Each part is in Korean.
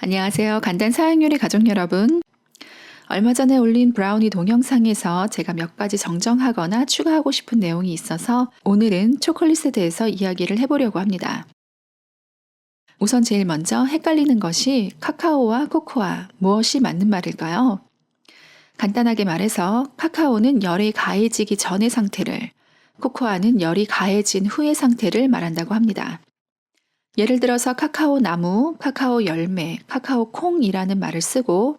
안녕하세요. 간단 사양 요리 가족 여러분. 얼마 전에 올린 브라우니 동영상에서 제가 몇 가지 정정하거나 추가하고 싶은 내용이 있어서 오늘은 초콜릿에 대해서 이야기를 해보려고 합니다. 우선 제일 먼저 헷갈리는 것이 카카오와 코코아, 무엇이 맞는 말일까요? 간단하게 말해서 카카오는 열이 가해지기 전의 상태를, 코코아는 열이 가해진 후의 상태를 말한다고 합니다. 예를 들어서 카카오 나무, 카카오 열매, 카카오 콩이라는 말을 쓰고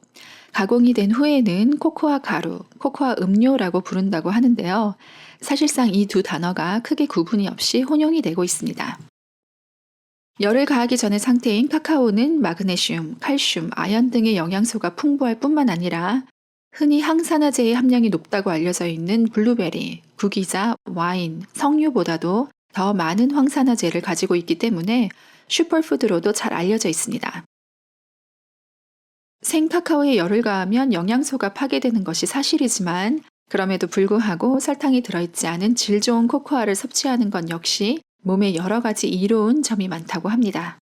가공이 된 후에는 코코아 가루, 코코아 음료라고 부른다고 하는데요. 사실상 이 두 단어가 크게 구분이 없이 혼용이 되고 있습니다. 열을 가하기 전의 상태인 카카오는 마그네슘, 칼슘, 아연 등의 영양소가 풍부할 뿐만 아니라 흔히 항산화제의 함량이 높다고 알려져 있는 블루베리, 구기자, 와인, 석류보다도 더 많은 황산화제를 가지고 있기 때문에 슈퍼푸드로도 잘 알려져 있습니다. 생카카오에 열을 가하면 영양소가 파괴되는 것이 사실이지만 그럼에도 불구하고 설탕이 들어있지 않은 질 좋은 코코아를 섭취하는 건 역시 몸에 여러 가지 이로운 점이 많다고 합니다.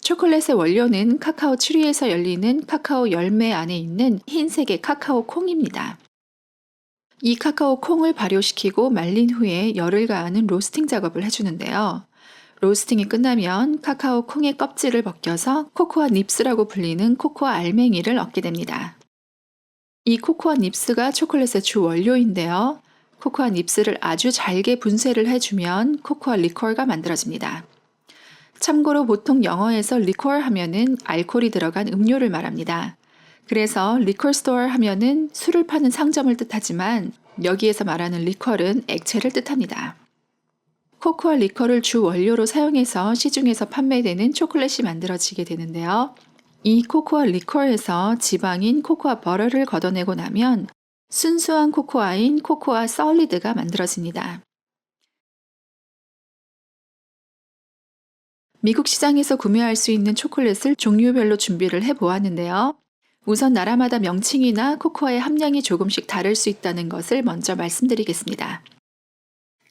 초콜릿의 원료는 카카오 추리에서 열리는 카카오 열매 안에 있는 흰색의 카카오 콩입니다. 이 카카오 콩을 발효시키고 말린 후에 열을 가하는 로스팅 작업을 해주는데요. 로스팅이 끝나면 카카오 콩의 껍질을 벗겨서 코코아 닙스라고 불리는 코코아 알맹이를 얻게 됩니다. 이 코코아 닙스가 초콜릿의 주 원료인데요. 코코아 닙스를 아주 잘게 분쇄를 해주면 코코아 리콜가 만들어집니다. 참고로 보통 영어에서 리콜 하면은 알코올이 들어간 음료를 말합니다. 그래서 리콜 스토어 하면은 술을 파는 상점을 뜻하지만 여기에서 말하는 리콜은 액체를 뜻합니다. 코코아 리콜을 주 원료로 사용해서 시중에서 판매되는 초콜릿이 만들어지게 되는데요. 이 코코아 리콜에서 지방인 코코아 버터를 걷어내고 나면 순수한 코코아인 코코아 솔리드가 만들어집니다. 미국 시장에서 구매할 수 있는 초콜릿을 종류별로 준비를 해보았는데요. 우선 나라마다 명칭이나 코코아의 함량이 조금씩 다를 수 있다는 것을 먼저 말씀드리겠습니다.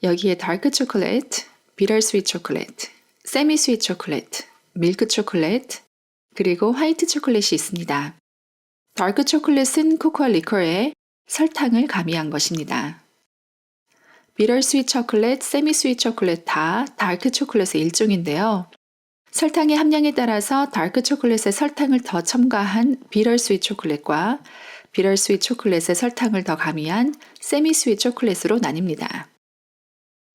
여기에 다크 초콜릿, 비터 스윗 초콜릿, 세미 스윗 초콜릿, 밀크 초콜릿, 그리고 화이트 초콜릿이 있습니다. 다크 초콜릿은 코코아 리콜에 설탕을 가미한 것입니다. 비터 스윗 초콜릿, 세미 스윗 초콜릿 다 다크 초콜릿의 일종인데요. 설탕의 함량에 따라서 다크 초콜릿에 설탕을 더 첨가한 비터 스윗 초콜릿과 비터 스윗 초콜릿에 설탕을 더 가미한 세미 스윗 초콜릿으로 나뉩니다.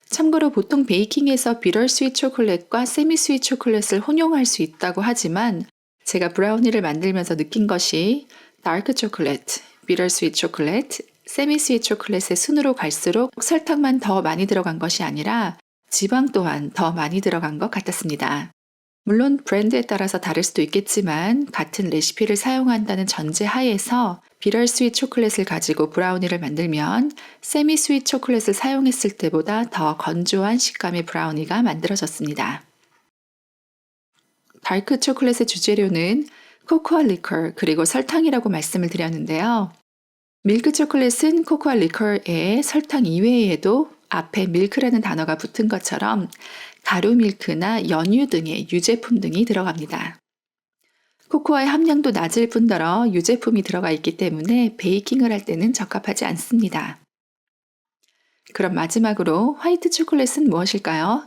참고로 보통 베이킹에서 비터 스윗 초콜릿과 세미 스윗 초콜릿을 혼용할 수 있다고 하지만 제가 브라우니를 만들면서 느낀 것이 다크 초콜릿, 비터 스윗 초콜릿, 세미 스윗 초콜릿의 순으로 갈수록 설탕만 더 많이 들어간 것이 아니라 지방 또한 더 많이 들어간 것 같았습니다. 물론 브랜드에 따라서 다를 수도 있겠지만 같은 레시피를 사용한다는 전제 하에서 비터 스윗 초콜릿을 가지고 브라우니를 만들면 세미 스윗 초콜릿을 사용했을 때보다 더 건조한 식감의 브라우니가 만들어졌습니다. 다크 초콜릿의 주재료는 코코아 리콜 그리고 설탕이라고 말씀을 드렸는데요. 밀크 초콜릿은 코코아 리콜에 설탕 이외에도 앞에 밀크라는 단어가 붙은 것처럼 가루 밀크나 연유 등의 유제품 등이 들어갑니다. 코코아의 함량도 낮을 뿐더러 유제품이 들어가 있기 때문에 베이킹을 할 때는 적합하지 않습니다. 그럼 마지막으로 화이트 초콜릿은 무엇일까요?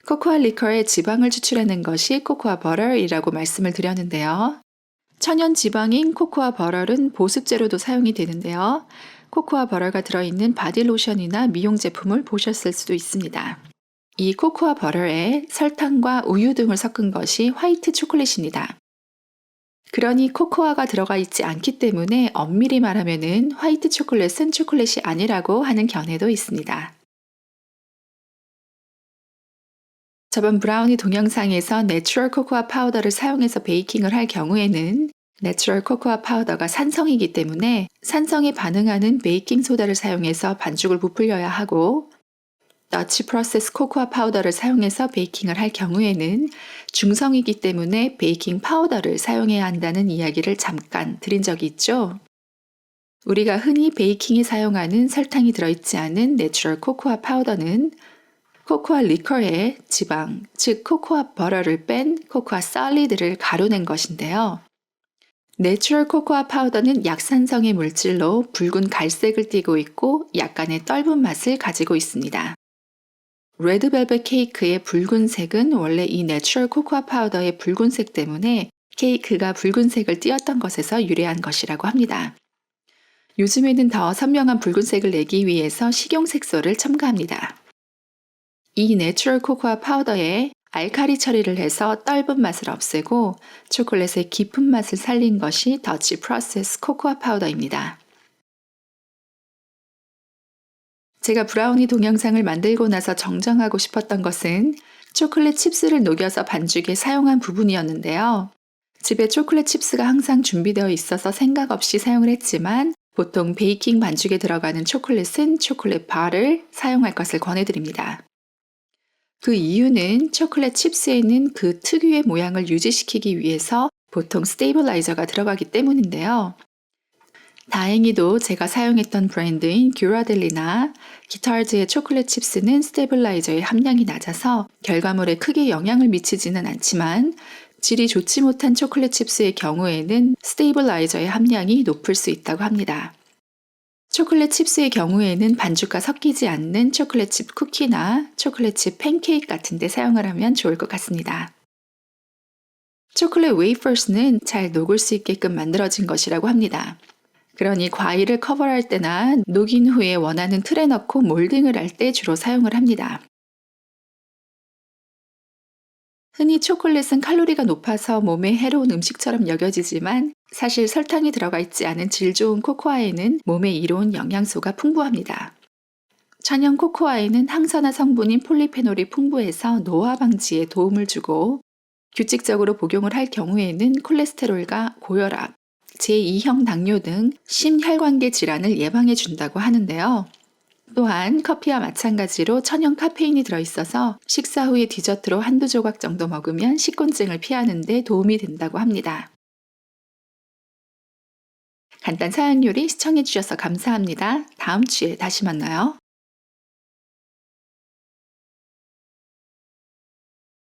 코코아 리콜에 지방을 추출하는 것이 코코아 버터이라고 말씀을 드렸는데요. 천연 지방인 코코아 버터는 보습제로도 사용이 되는데요. 코코아 버터가 들어있는 바디로션이나 미용 제품을 보셨을 수도 있습니다. 이 코코아 버터에 설탕과 우유 등을 섞은 것이 화이트 초콜릿입니다. 그러니 코코아가 들어가 있지 않기 때문에 엄밀히 말하면 화이트 초콜릿은 초콜릿이 아니라고 하는 견해도 있습니다. 저번 브라우니 동영상에서 내추럴 코코아 파우더를 사용해서 베이킹을 할 경우에는 내추럴 코코아 파우더가 산성이기 때문에 산성에 반응하는 베이킹 소다를 사용해서 반죽을 부풀려야 하고 더치 프로세스 코코아 파우더를 사용해서 베이킹을 할 경우에는 중성이기 때문에 베이킹 파우더를 사용해야 한다는 이야기를 잠깐 드린 적이 있죠. 우리가 흔히 베이킹에 사용하는 설탕이 들어있지 않은 내추럴 코코아 파우더는 코코아 리커의 지방, 즉 코코아 버터를 뺀 코코아 솔리드를 가루낸 것인데요. 내추럴 코코아 파우더는 약산성의 물질로 붉은 갈색을 띠고 있고 약간의 떫은 맛을 가지고 있습니다. 레드벨벳 케이크의 붉은색은 원래 이 내추럴 코코아 파우더의 붉은색 때문에 케이크가 붉은색을 띠었던 것에서 유래한 것이라고 합니다. 요즘에는 더 선명한 붉은색을 내기 위해서 식용색소를 첨가합니다. 이 내추럴 코코아 파우더에 알칼리 처리를 해서 떫은 맛을 없애고 초콜릿의 깊은 맛을 살린 것이 더치 프로세스 코코아 파우더입니다. 제가 브라우니 동영상을 만들고 나서 정정하고 싶었던 것은 초콜릿 칩스를 녹여서 반죽에 사용한 부분이었는데요. 집에 초콜릿 칩스가 항상 준비되어 있어서 생각 없이 사용을 했지만 보통 베이킹 반죽에 들어가는 초콜릿은 초콜릿 바를 사용할 것을 권해드립니다. 그 이유는 초콜릿 칩스에 있는 그 특유의 모양을 유지시키기 위해서 보통 스테이블라이저가 들어가기 때문인데요. 다행히도 제가 사용했던 브랜드인 듀라델리나 기타르즈의 초콜릿 칩스는 스테이블라이저의 함량이 낮아서 결과물에 크게 영향을 미치지는 않지만 질이 좋지 못한 초콜릿 칩스의 경우에는 스테이블라이저의 함량이 높을 수 있다고 합니다. 초콜릿 칩스의 경우에는 반죽과 섞이지 않는 초콜릿 칩 쿠키나 초콜릿 칩 팬케이크 같은 데 사용을 하면 좋을 것 같습니다. 초콜릿 웨이퍼스는 잘 녹을 수 있게끔 만들어진 것이라고 합니다. 그러니 과일을 커버할 때나 녹인 후에 원하는 틀에 넣고 몰딩을 할 때 주로 사용을 합니다. 흔히 초콜릿은 칼로리가 높아서 몸에 해로운 음식처럼 여겨지지만 사실 설탕이 들어가 있지 않은 질 좋은 코코아에는 몸에 이로운 영양소가 풍부합니다. 천연 코코아에는 항산화 성분인 폴리페놀이 풍부해서 노화 방지에 도움을 주고 규칙적으로 복용을 할 경우에는 콜레스테롤과 고혈압, 제2형 당뇨 등 심혈관계 질환을 예방해 준다고 하는데요. 또한 커피와 마찬가지로 천연 카페인이 들어있어서 식사 후에 디저트로 한두 조각 정도 먹으면 식곤증을 피하는 데 도움이 된다고 합니다. 간단 사양 요리 시청해 주셔서 감사합니다. 다음 주에 다시 만나요.